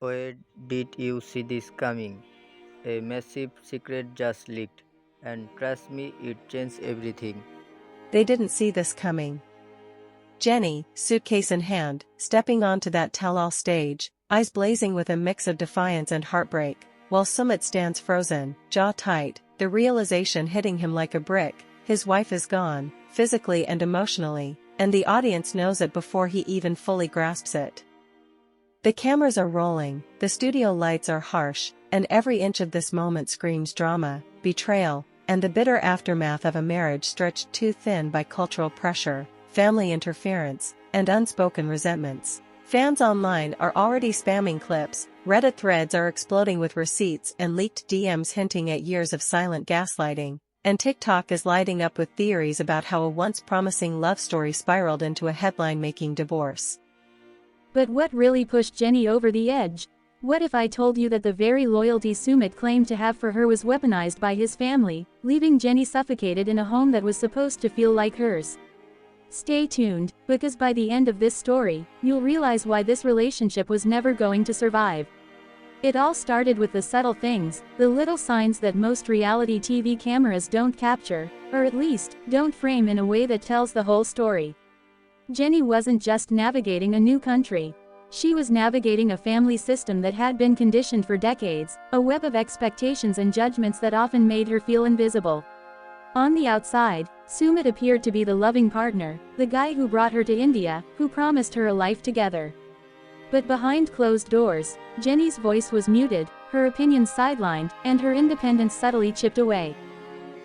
Where did you see this coming? A massive secret just leaked, and trust me, it changed everything. They didn't see this coming. Jenny, suitcase in hand, stepping onto that tell-all stage, eyes blazing with a mix of defiance and heartbreak, while Sumit stands frozen, jaw tight, the realization hitting him like a brick: his wife is gone, physically and emotionally, and the audience knows it before he even fully grasps it. The cameras are rolling, the studio lights are harsh, and every inch of this moment screams drama, betrayal, and the bitter aftermath of a marriage stretched too thin by cultural pressure, family interference, and unspoken resentments. Fans online are already spamming clips, Reddit threads are exploding with receipts and leaked DMs hinting at years of silent gaslighting, and TikTok is lighting up with theories about how a once promising love story spiraled into a headline-making divorce. But what really pushed Jenny over the edge? What if I told you that the very loyalty Sumit claimed to have for her was weaponized by his family, leaving Jenny suffocated in a home that was supposed to feel like hers? Stay tuned, because by the end of this story, you'll realize why this relationship was never going to survive. It all started with the subtle things, the little signs that most reality TV cameras don't capture, or at least, don't frame in a way that tells the whole story. Jenny wasn't just navigating a new country. She was navigating a family system that had been conditioned for decades, a web of expectations and judgments that often made her feel invisible. On the outside, Sumit appeared to be the loving partner, the guy who brought her to India, who promised her a life together. But behind closed doors, Jenny's voice was muted, her opinions sidelined, and her independence subtly chipped away.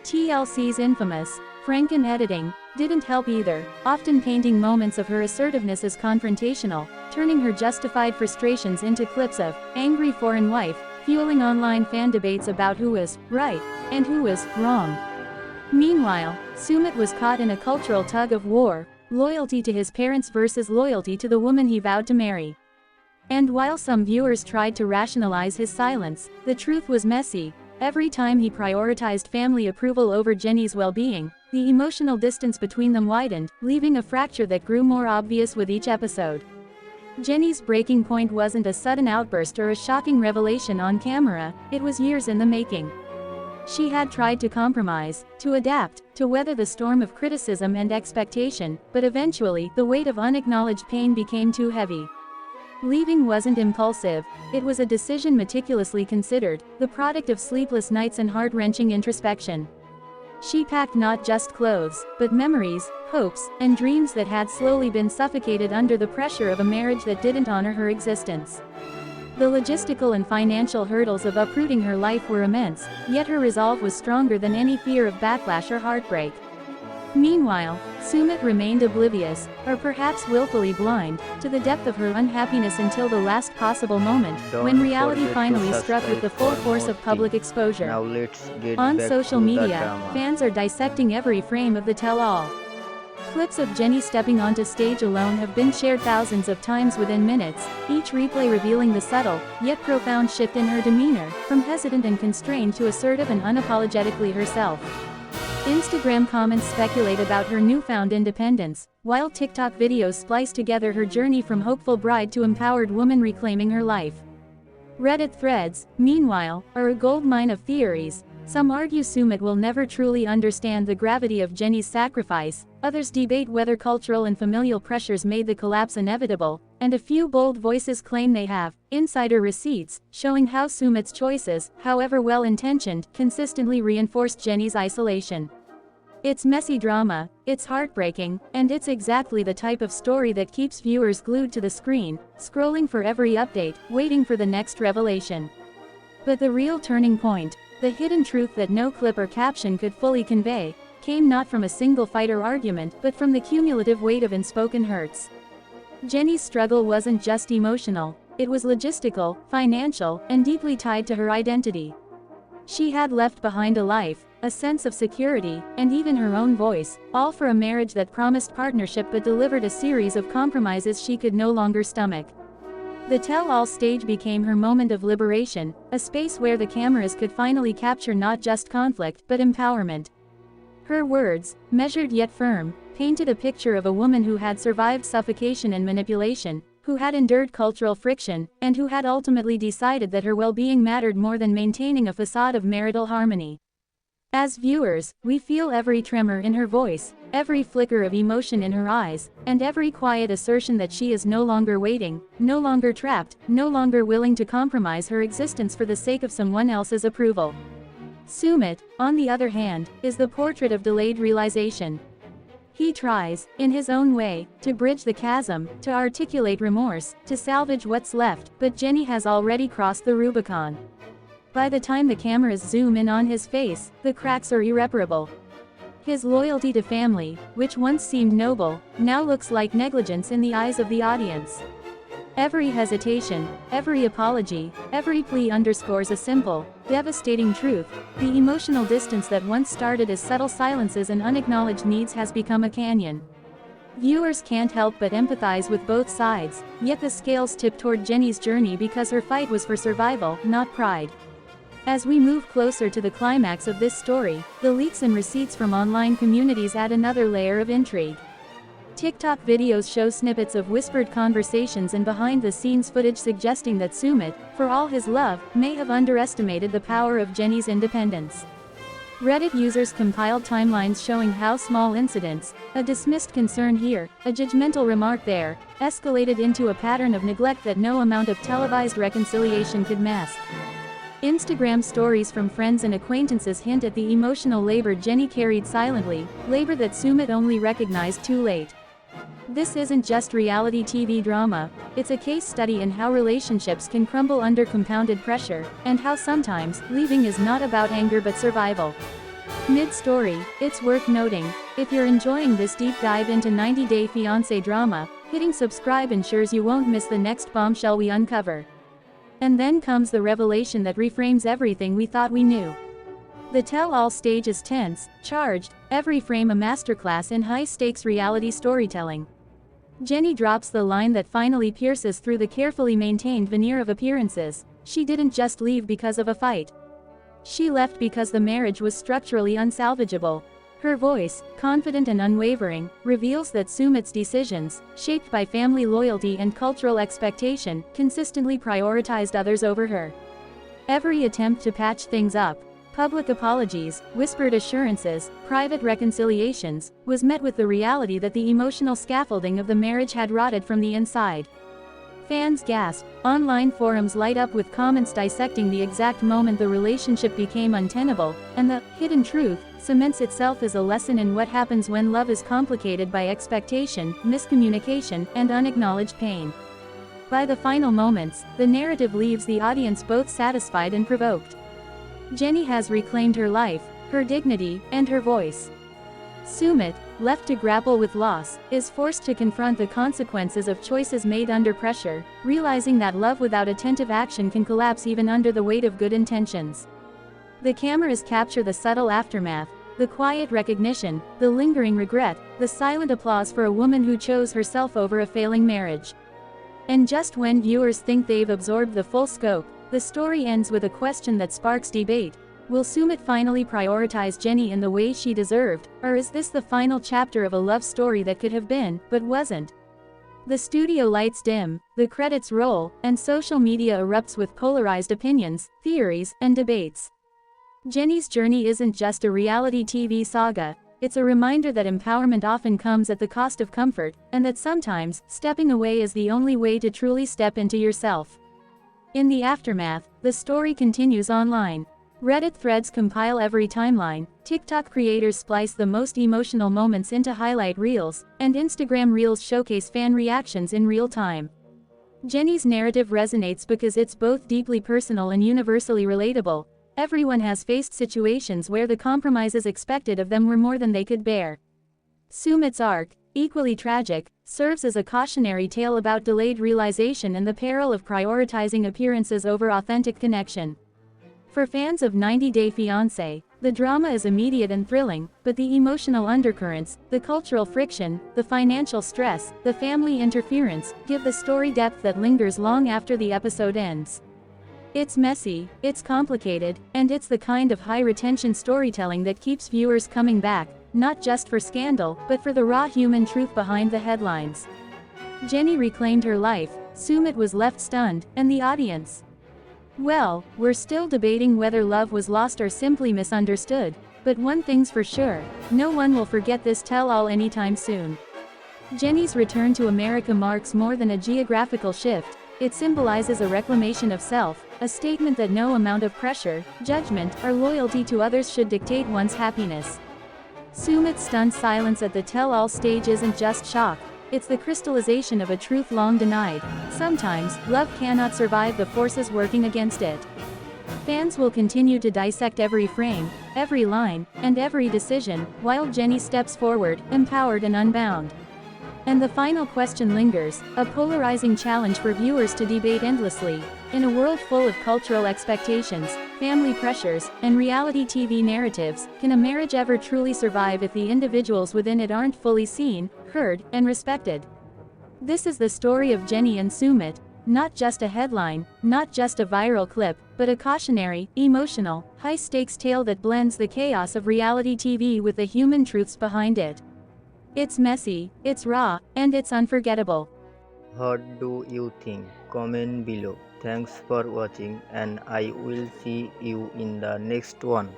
TLC's infamous Franken editing didn't help either, often painting moments of her assertiveness as confrontational, turning her justified frustrations into clips of angry foreign wife, fueling online fan debates about who was right and who was wrong. Meanwhile, Sumit was caught in a cultural tug-of-war, loyalty to his parents versus loyalty to the woman he vowed to marry. And while some viewers tried to rationalize his silence, the truth was messy. Every time he prioritized family approval over Jenny's well-being, the emotional distance between them widened, leaving a fracture that grew more obvious with each episode. Jenny's breaking point wasn't a sudden outburst or a shocking revelation on camera, it was years in the making. She had tried to compromise, to adapt, to weather the storm of criticism and expectation, but eventually, the weight of unacknowledged pain became too heavy. Leaving wasn't impulsive, it was a decision meticulously considered, the product of sleepless nights and heart-wrenching introspection. She packed not just clothes, but memories, hopes, and dreams that had slowly been suffocated under the pressure of a marriage that didn't honor her existence. The logistical and financial hurdles of uprooting her life were immense, yet her resolve was stronger than any fear of backlash or heartbreak. Meanwhile, Sumit remained oblivious, or perhaps willfully blind, to the depth of her unhappiness until the last possible moment, when reality finally struck with the full force of public exposure. Now let's get On back social to the media, drama. fans are dissecting every frame of the tell-all. Clips of Jenny stepping onto stage alone have been shared thousands of times within minutes, each replay revealing the subtle, yet profound shift in her demeanor, from hesitant and constrained to assertive and unapologetically herself. Instagram comments speculate about her newfound independence, while TikTok videos splice together her journey from hopeful bride to empowered woman reclaiming her life. Reddit threads, meanwhile, are a goldmine of theories. Some argue Sumit will never truly understand the gravity of Jenny's sacrifice, others debate whether cultural and familial pressures made the collapse inevitable, and a few bold voices claim they have insider receipts, showing how Sumit's choices, however well-intentioned, consistently reinforced Jenny's isolation. It's messy drama, it's heartbreaking, and it's exactly the type of story that keeps viewers glued to the screen, scrolling for every update, waiting for the next revelation. But the real turning point, the hidden truth that no clip or caption could fully convey, came not from a single fight or argument, but from the cumulative weight of unspoken hurts. Jenny's struggle wasn't just emotional, it was logistical, financial, and deeply tied to her identity. She had left behind a life, a sense of security, and even her own voice, all for a marriage that promised partnership but delivered a series of compromises she could no longer stomach. The tell-all stage became her moment of liberation, a space where the cameras could finally capture not just conflict but empowerment. Her words, measured yet firm, painted a picture of a woman who had survived suffocation and manipulation, who had endured cultural friction, and who had ultimately decided that her well-being mattered more than maintaining a facade of marital harmony. As viewers, we feel every tremor in her voice, every flicker of emotion in her eyes, and every quiet assertion that she is no longer waiting, no longer trapped, no longer willing to compromise her existence for the sake of someone else's approval. Sumit, on the other hand, is the portrait of delayed realization. He tries, in his own way, to bridge the chasm, to articulate remorse, to salvage what's left, but Jenny has already crossed the Rubicon. By the time the cameras zoom in on his face, the cracks are irreparable. His loyalty to family, which once seemed noble, now looks like negligence in the eyes of the audience. Every hesitation, every apology, every plea underscores a simple, devastating truth: the emotional distance that once started as subtle silences and unacknowledged needs has become a canyon. Viewers can't help but empathize with both sides, yet the scales tip toward Jenny's journey because her fight was for survival, not pride. As we move closer to the climax of this story, the leaks and receipts from online communities add another layer of intrigue. TikTok videos show snippets of whispered conversations and behind-the-scenes footage suggesting that Sumit, for all his love, may have underestimated the power of Jenny's independence. Reddit users compiled timelines showing how small incidents, a dismissed concern here, a judgmental remark there, escalated into a pattern of neglect that no amount of televised reconciliation could mask. Instagram stories from friends and acquaintances hint at the emotional labor Jenny carried silently, labor that Sumit only recognized too late. This isn't just reality TV drama, it's a case study in how relationships can crumble under compounded pressure, and how sometimes, leaving is not about anger but survival. Mid-story, it's worth noting, if you're enjoying this deep dive into 90 Day Fiancé drama, hitting subscribe ensures you won't miss the next bombshell we uncover. And then comes the revelation that reframes everything we thought we knew. The tell-all stage is tense, charged, every frame a masterclass in high-stakes reality storytelling. Jenny drops the line that finally pierces through the carefully maintained veneer of appearances: she didn't just leave because of a fight. She left because the marriage was structurally unsalvageable. Her voice, confident and unwavering, reveals that Sumit's decisions, shaped by family loyalty and cultural expectation, consistently prioritized others over her. Every attempt to patch things up, public apologies, whispered assurances, private reconciliations, was met with the reality that the emotional scaffolding of the marriage had rotted from the inside. Fans gasp, online forums light up with comments dissecting the exact moment the relationship became untenable, and the hidden truth cements itself as a lesson in what happens when love is complicated by expectation, miscommunication, and unacknowledged pain. By the final moments, the narrative leaves the audience both satisfied and provoked. Jenny has reclaimed her life, her dignity, and her voice. Sumit, left to grapple with loss, is forced to confront the consequences of choices made under pressure, realizing that love without attentive action can collapse even under the weight of good intentions. The cameras capture the subtle aftermath, the quiet recognition, the lingering regret, the silent applause for a woman who chose herself over a failing marriage. And just when viewers think they've absorbed the full scope, the story ends with a question that sparks debate: will Sumit finally prioritize Jenny in the way she deserved, or is this the final chapter of a love story that could have been, but wasn't? The studio lights dim, the credits roll, and social media erupts with polarized opinions, theories, and debates. Jenny's journey isn't just a reality TV saga, it's a reminder that empowerment often comes at the cost of comfort, and that sometimes, stepping away is the only way to truly step into yourself. In the aftermath, the story continues online. Reddit threads compile every timeline, TikTok creators splice the most emotional moments into highlight reels, and Instagram reels showcase fan reactions in real time. Jenny's narrative resonates because it's both deeply personal and universally relatable. Everyone has faced situations where the compromises expected of them were more than they could bear. Sumit's arc, equally tragic, serves as a cautionary tale about delayed realization and the peril of prioritizing appearances over authentic connection. For fans of 90 Day Fiancé, the drama is immediate and thrilling, but the emotional undercurrents, the cultural friction, the financial stress, the family interference, give the story depth that lingers long after the episode ends. It's messy, it's complicated, and it's the kind of high-retention storytelling that keeps viewers coming back, not just for scandal, but for the raw human truth behind the headlines. Jenny reclaimed her life, Sumit was left stunned, and the audience. Well, we're still debating whether love was lost or simply misunderstood, but one thing's for sure, no one will forget this tell-all anytime soon. Jenny's return to America marks more than a geographical shift, it symbolizes a reclamation of self, a statement that no amount of pressure, judgment, or loyalty to others should dictate one's happiness. Sumit's stunned silence at the tell-all stage isn't just shock, it's the crystallization of a truth long denied. Sometimes, love cannot survive the forces working against it. Fans will continue to dissect every frame, every line, and every decision, while Jenny steps forward, empowered and unbound. And the final question lingers, a polarizing challenge for viewers to debate endlessly. In a world full of cultural expectations, family pressures, and reality TV narratives, can a marriage ever truly survive if the individuals within it aren't fully seen, heard, and respected? This is the story of Jenny and Sumit, not just a headline, not just a viral clip, but a cautionary, emotional, high-stakes tale that blends the chaos of reality TV with the human truths behind it. It's messy, it's raw, and it's unforgettable. What do you think? Comment below. Thanks for watching, and I will see you in the next one.